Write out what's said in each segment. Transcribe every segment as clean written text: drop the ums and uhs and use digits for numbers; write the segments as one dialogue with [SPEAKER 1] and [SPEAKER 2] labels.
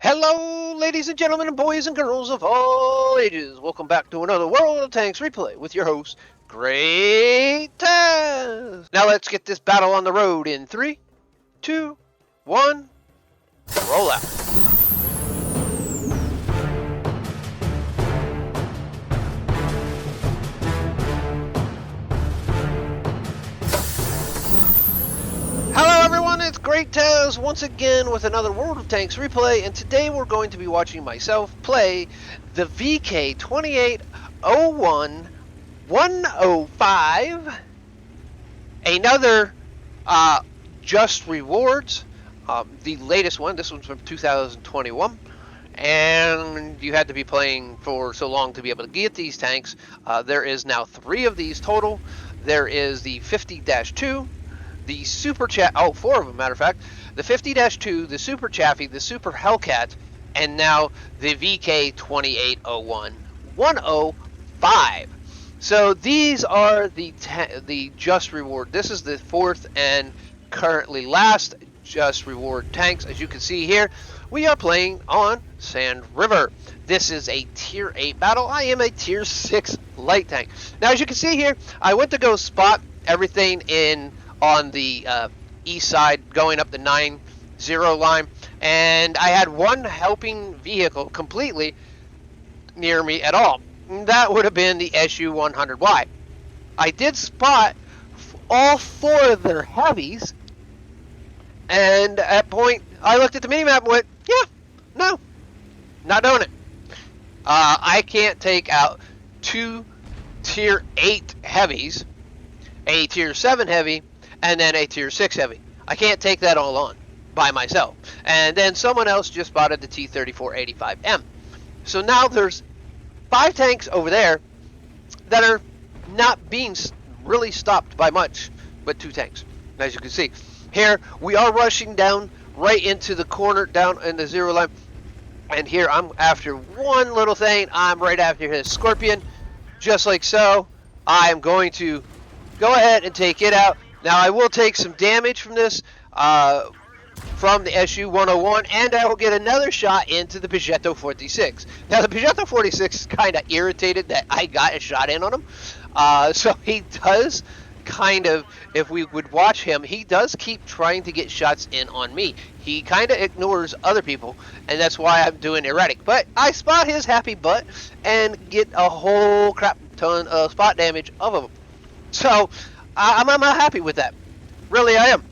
[SPEAKER 1] Hello, ladies and gentlemen, and boys and girls of all ages. Welcome back to another World of Tanks replay with your host, GreatTaz. Now let's get this battle on the road in 3, 2, 1, roll out. Hello everyone, it's GreatTaz once again with another World of Tanks replay, and today we're going to be watching myself play the VK2801 105, another Just Rewards, the latest one. This one's from 2021, and you had to be playing for so long to be able to get these tanks. There is now 3 of these total. There is the 50-2, the Super Chat, 4 of them, matter of fact, the 50-2, the Super Chaffee, the Super Hellcat, and now the VK2801 105. So these are the Just Reward. This is the 4th and currently last Just Reward tanks. As you can see here, we are playing on Sand River. This is a Tier 8 battle. I am a Tier 6 light tank. Now, as you can see here, I went to go spot everything on the east side going up the 9-0 line, and I had one helping vehicle completely near me at all. That would have been the SU-100Y. I did spot all 4 of their heavies, and at that point I looked at the minimap and went, yeah, no, not doing it. I can't take out 2 Tier 8 heavies, a Tier 7 heavy, and then a Tier 6 heavy. I can't take that all on by myself. And then someone else just spotted the T-3485M. So now there's 5 tanks over there that are not being really stopped by much, but 2 tanks. As you can see, here we are rushing down right into the corner, down in the 0 line. And here I'm after one little thing. I'm right after his Scorpion, just like so. I am going to go ahead and take it out. Now I will take some damage from this, from the SU-101, and I will get another shot into the Peugeot 46. Now the Peugeot 46 is kind of irritated that I got a shot in on him, so he does kind of, if we would watch him, he does keep trying to get shots in on me. He kind of ignores other people, and that's why I'm doing erratic. But I spot his happy butt and get a whole crap ton of spot damage of him. So I'm happy with that. Really, I am.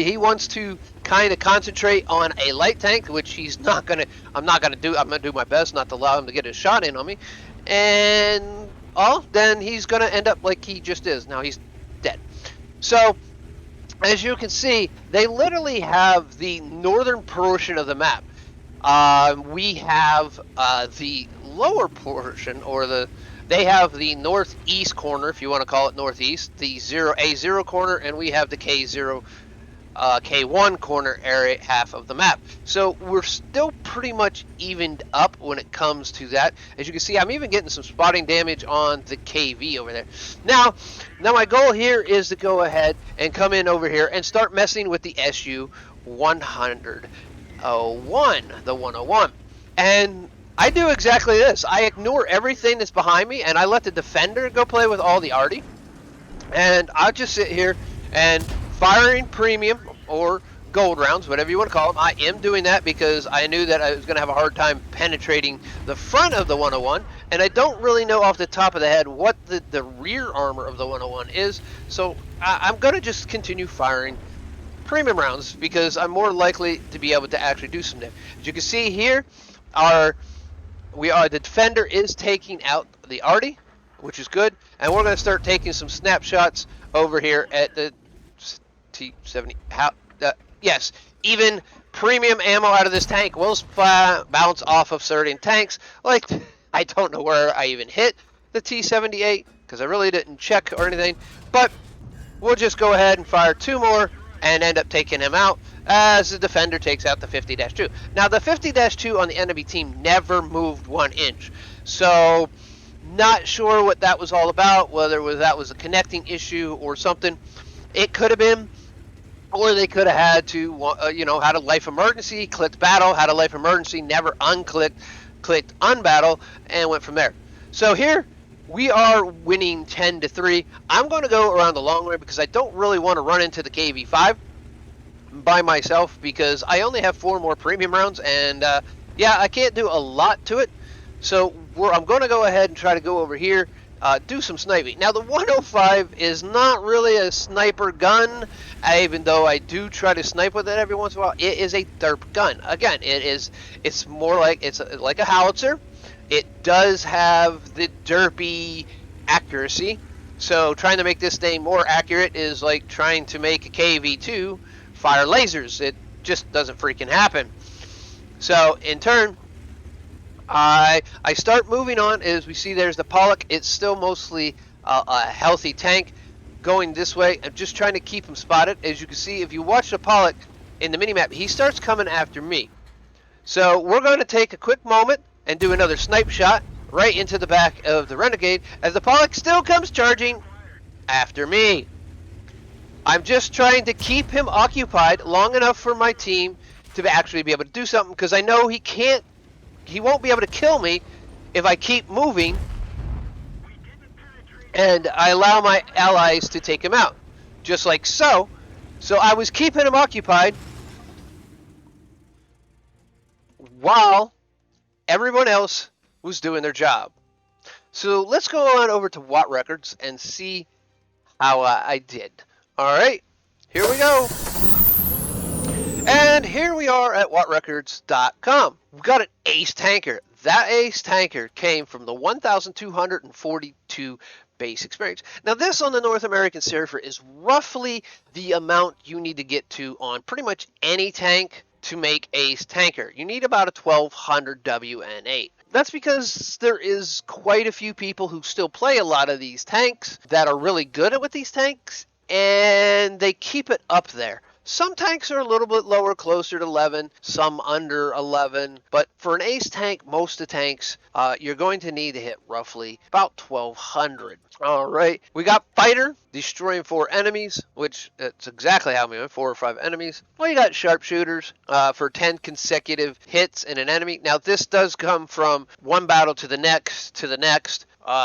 [SPEAKER 1] He wants to kind of concentrate on a light tank, which he's not gonna. I'm not gonna do. I'm gonna do my best not to allow him to get a shot in on me, and then he's gonna end up like he just is. Now he's dead. So, as you can see, they literally have the northern portion of the map. We have the lower portion, or they have the northeast corner, if you want to call it northeast, the A0 corner, and we have the K1 corner area, half of the map. So we're still pretty much evened up when it comes to that. As you can see, I'm even getting some spotting damage on the KV over there. Now my goal here is to go ahead and come in over here and start messing with the SU-101, the 101. And I do exactly this. I ignore everything that's behind me, and I let the defender go play with all the arty. And I'll just sit here and firing premium or gold rounds, whatever you want to call them. I am doing that because I knew that I was going to have a hard time penetrating the front of the 101, and I don't really know off the top of the head what the rear armor of the 101 is. So I'm going to just continue firing premium rounds because I'm more likely to be able to actually do some damage. As you can see here, the defender is taking out the arty, which is good, and we're going to start taking some snapshots over here at the T70. Yes, even premium ammo out of this tank will bounce off of certain tanks. Like, I don't know where I even hit the T78 because I really didn't check or anything, but we'll just go ahead and fire 2 more and end up taking him out as the defender takes out the 50-2. Now the 50-2 on the enemy team never moved 1 inch, so not sure what that was all about, whether that was a connecting issue or something. It could have been, Or they could have had to, had a life emergency, clicked battle, had a life emergency, never unclicked, clicked unbattle, and went from there. So here we are winning 10-3. I'm going to go around the long way because I don't really want to run into the KV5 by myself because I only have 4 more premium rounds, and yeah, I can't do a lot to it. So I'm going to go ahead and try to go over here, do some sniping. Now the 105 is not really a sniper gun, even though I do try to snipe with it every once in a while. It is a derp gun. Again, it's more like like a howitzer. It does have the derpy accuracy. So trying to make this thing more accurate is like trying to make a KV2 fire lasers. It just doesn't freaking happen. So in turn, I start moving on. As we see, there's the Pollock. It's still mostly a healthy tank going this way. I'm just trying to keep him spotted. As you can see, if you watch the Pollock in the minimap, he starts coming after me. So we're going to take a quick moment and do another snipe shot right into the back of the Renegade as the Pollock still comes charging after me. I'm just trying to keep him occupied long enough for my team to actually be able to do something, because I know he won't be able to kill me if I keep moving and I allow my allies to take him out, just like so. So I was keeping him occupied while everyone else was doing their job. So let's go on over to Watt Records and see how I did. All right, here we go. And here we are at wattrecords.com. We've got an ace tanker. That ace tanker came from the 1,242 base experience. Now this on the North American server is roughly the amount you need to get to on pretty much any tank to make ace tanker. You need about a 1,200 WN8. That's because there is quite a few people who still play a lot of these tanks that are really good at with these tanks, and they keep it up there. Some tanks are a little bit lower, closer to 11, some under 11, but for an ace tank, most of the tanks, you're going to need to hit roughly about 1,200. All right, we got Fighter, destroying 4 enemies, which that's exactly how we went, 4 or 5 enemies. Well, you got Sharpshooters for 10 consecutive hits in an enemy. Now, this does come from one battle to the next,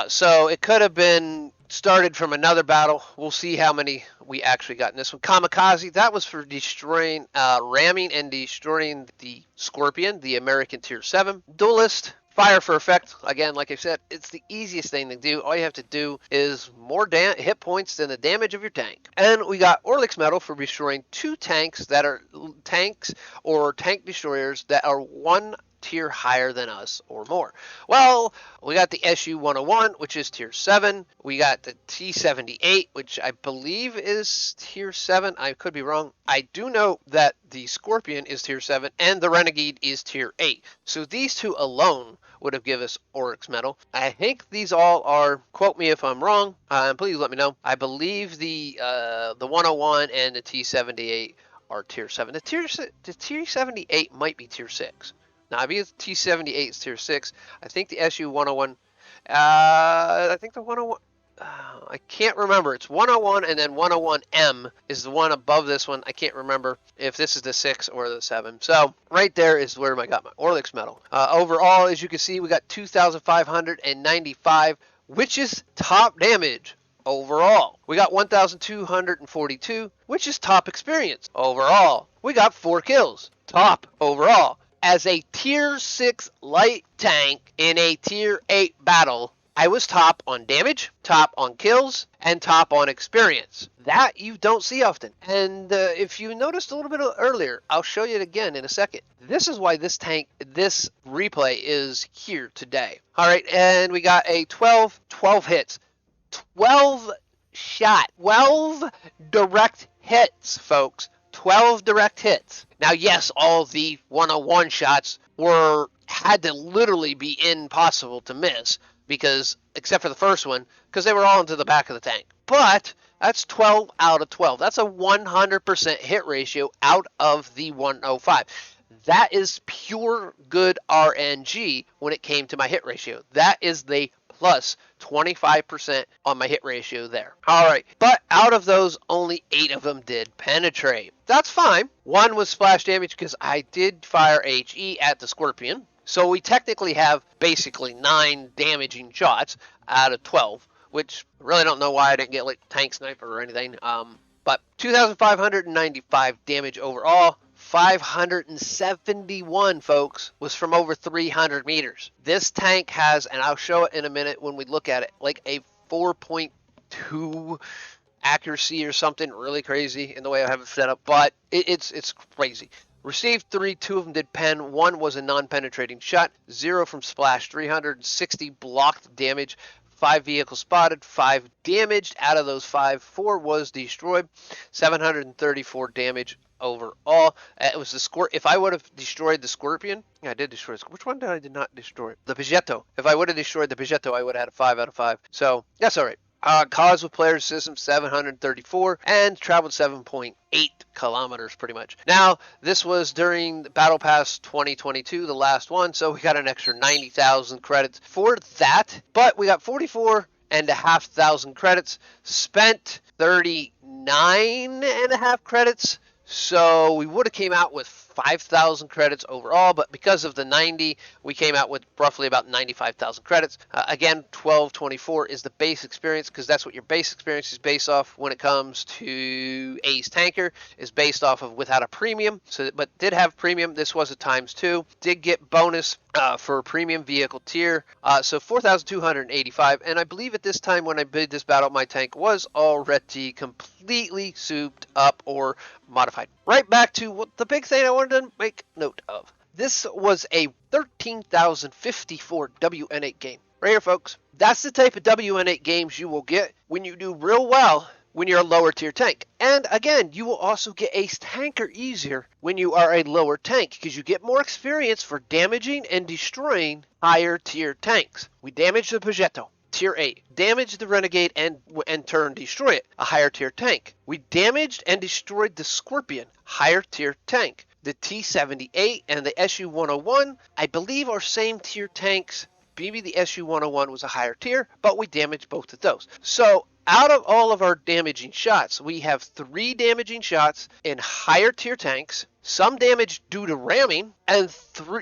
[SPEAKER 1] so it could have been started from another battle. We'll see how many we actually got in this one. Kamikaze, that was for destroying, ramming and destroying the Scorpion, the American Tier 7. Duelist, fire for effect. Again, like I said, it's the easiest thing to do. All you have to do is more hit points than the damage of your tank. And we got Orlik's Medal for destroying 2 tanks that are tanks or tank destroyers that are 1 tier higher than us or more. Well, we got the SU-101, which is tier 7. We got the T-78, which I believe is tier 7. I could be wrong. I do know that the Scorpion is tier 7 and the Renegade is tier 8. So these 2 alone would have given us Orlik's Medal. I think these all are, quote me if I'm wrong, please let me know. I believe the 101 and the T-78 are tier 7. The tier 78 might be tier 6. Now, I believe the T-78 is tier 6. I think the SU-101, I think the 101, I can't remember. It's 101 and then 101M is the one above this one. I can't remember if this is the 6 or the 7. So right there is where I got my Orlik's Medal. Overall, as you can see, we got 2,595, which is top damage. Overall, we got 1,242, which is top experience. Overall, we got 4 kills. Top overall. As a tier 6 light tank in a tier 8 battle, I was top on damage, top on kills, and top on experience. That you don't see often. And if you noticed a little bit earlier, I'll show you it again in a second. This is why this replay is here today. All right, and we got a 12 hits. 12 shot, 12 direct hits, folks. 12 direct hits. Now, yes, all the 101 shots had to literally be impossible to miss, because, except for the first one, because they were all into the back of the tank. But that's 12 out of 12. That's a 100% hit ratio out of the 105. That is pure good RNG when it came to my hit ratio. That is the plus 25% on my hit ratio there. All right, but out of those, only 8 of them did penetrate. That's fine. One was splash damage because I did fire HE at the Scorpion. So we technically have basically 9 damaging shots out of 12, which I really don't know why I didn't get like tank sniper or anything. But 2,595 damage overall. 571, folks, was from over 300 meters. This tank has, and I'll show it in a minute when we look at it, like a 4.2 accuracy or something really crazy in the way I have it set up, but it's crazy. Received 3, 2 of them did pen, 1 was a non-penetrating shot, 0 from splash, 360 blocked damage, 5 vehicles spotted, 5 damaged. Out of those 5, 4 was destroyed, 734 damage overall. It was the if I would have destroyed the Scorpion, yeah, I did destroy. Which one did not destroy? The Peugeot. If I would have destroyed the Peugeot, I would have had a 5 out of 5. So that's all right. Cause with player system 734 and traveled 7.8 kilometers pretty much. Now, this was during Battle Pass 2022, the last one, so we got an extra 90,000 credits for that, but we got 44,500 credits, spent 39.5 credits, so we would have came out with 5,000 credits overall, but because of the 90, we came out with roughly about 95,000 credits. Again, 1224 is the base experience because that's what your base experience is based off when it comes to Ace Tanker, is based off of without a premium. So, but did have premium. This was a ×2. Did get bonus for premium vehicle tier. So 4,285, and I believe at this time when I did this battle, my tank was already completely souped up or modified. Right back to what the big thing I wanted to make note of. This was a 13,054 WN8 game. Right here, folks. That's the type of WN8 games you will get when you do real well when you're a lower tier tank. And again, you will also get Ace Tanker easier when you are a lower tank because you get more experience for damaging and destroying higher tier tanks. We damaged the Peugeot. Tier 8. Damaged the Renegade and turn destroy it. A higher tier tank. We damaged and destroyed the Scorpion. Higher tier tank. The T-78 and the SU-101, I believe, are same tier tanks. Maybe the SU-101 was a higher tier, but we damaged both of those. So out of all of our damaging shots, we have 3 damaging shots in higher tier tanks, some damage due to ramming, and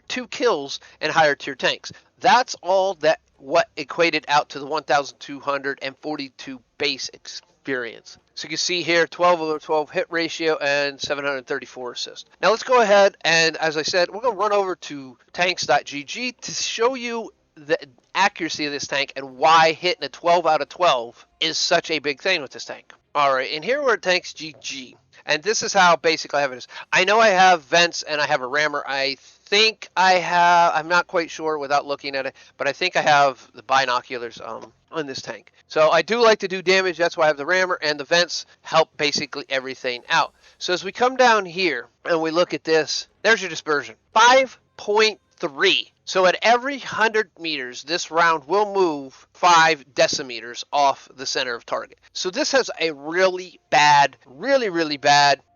[SPEAKER 1] 2 kills in higher tier tanks. That's all that what equated out to the 1,242 base experience. So you can see here 12 over 12 hit ratio and 734 assist. Now let's go ahead and, as I said, we're going to run over to tanks.gg to show you the accuracy of this tank and why hitting a 12 out of 12 is such a big thing with this tank. Alright, and here we're at tanks GG. And this is how basic I have it is. I know I have vents and I have a rammer. I think I have, I'm not quite sure without looking at it, but I think I have the binoculars on this tank. So I do like to do damage. That's why I have the rammer, and the vents help basically everything out. So as we come down here and we look at this, there's your dispersion. 5.3. So at every 100 meters, this round will move 5 decimeters off the center of target. So this has a really bad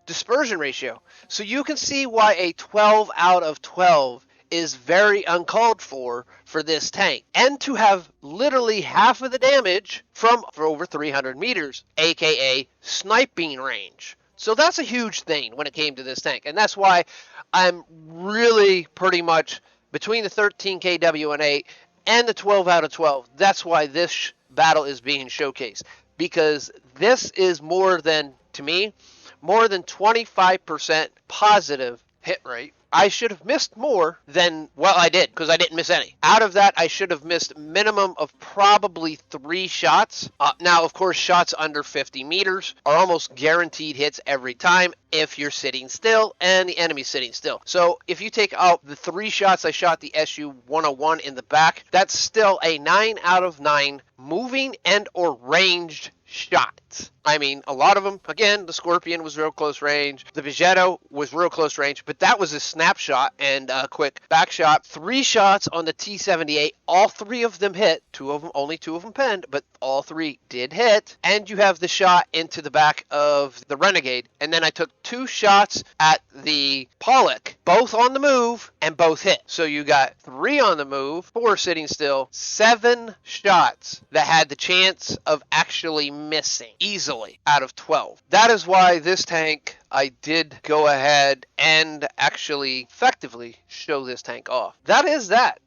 [SPEAKER 1] dispersion ratio. So you can see why a 12 out of 12 is very uncalled for this tank. And to have literally half of the damage for over 300 meters, aka sniping range. So that's a huge thing when it came to this tank. And that's why I'm really pretty much between the 13K WN8 and the 12 out of 12. That's why this battle is being showcased. Because this is more than, to me, more than 25% positive hit rate. I should have missed more than, well, I did, because I didn't miss any. Out of that, I should have missed minimum of probably 3 shots. Now, of course, shots under 50 meters are almost guaranteed hits every time if you're sitting still and the enemy's sitting still. So if you take out the 3 shots I shot the SU-101 in the back, that's still a 9 out of 9 moving and or ranged shots. I mean, a lot of them, again, the Scorpion was real close range. The Vegetto was real close range, but that was a snapshot and a quick back shot. 3 shots on the T-78. All 3 of them hit. Only 2 of them penned, but all 3 did hit. And you have the shot into the back of the Renegade. And then I took 2 shots at the Pollock, both on the move, and both hit. So you got 3 on the move, 4 sitting still, 7 shots that had the chance of actually missing easily out of 12. That is why this tank, I did go ahead and actually effectively show this tank off. That is that.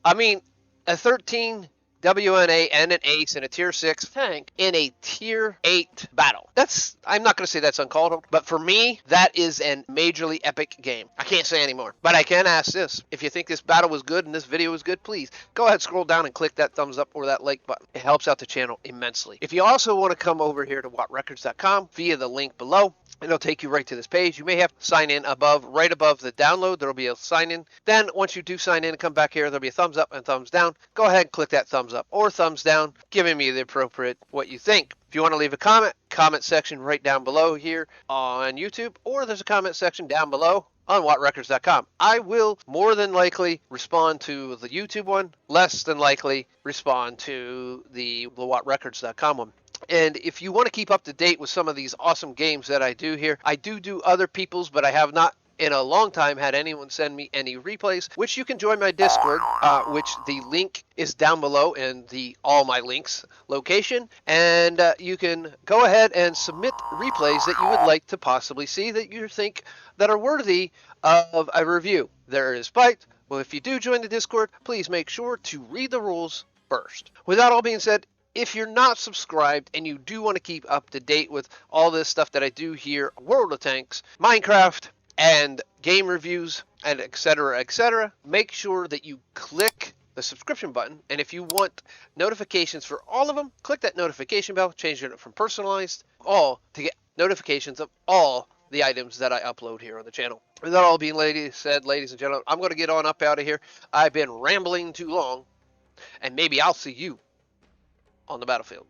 [SPEAKER 1] I mean, a 13 WNA and an ace in a tier 6 tank in a tier 8 battle. I'm not going to say that's uncalled for, but for me, that is a majorly epic game. I can't say anymore, but I can ask this. If you think this battle was good and this video was good, please go ahead, scroll down and click that thumbs up or that like button. It helps out the channel immensely. If you also want to come over here to wattrecords.com via the link below, it'll take you right to this page. You may have to sign in right above the download. There'll be a sign in. Then once you do sign in and come back here, there'll be a thumbs up and thumbs down. Go ahead and click that thumbs up or thumbs down, giving me the appropriate what you think. If you want to leave a comment section right down below here on YouTube, or there's a comment section down below on wattrecords.com. I will more than likely respond to the YouTube one, less than likely respond to the wattrecords.com one. And if you want to keep up to date with some of these awesome games that I do here, I do other people's, but I have not in a long time had anyone send me any replays, which you can join my Discord, which the link is down below in the all my links location, and you can go ahead and submit replays that you would like to possibly see that you think that are worthy of a review. There is Spiked. Well, if you do join the Discord, please make sure to read the rules first. With that all being said, if you're not subscribed and you do want to keep up to date with all this stuff that I do here, World of Tanks, Minecraft, and game reviews, and etc., make sure that you click the subscription button. And if you want notifications for all of them, click that notification bell, change it from personalized all to get notifications of all the items that I upload here on the channel. With that all being said, ladies and gentlemen, I'm going to get on up out of here. I've been rambling too long, and maybe I'll see you on the battlefield.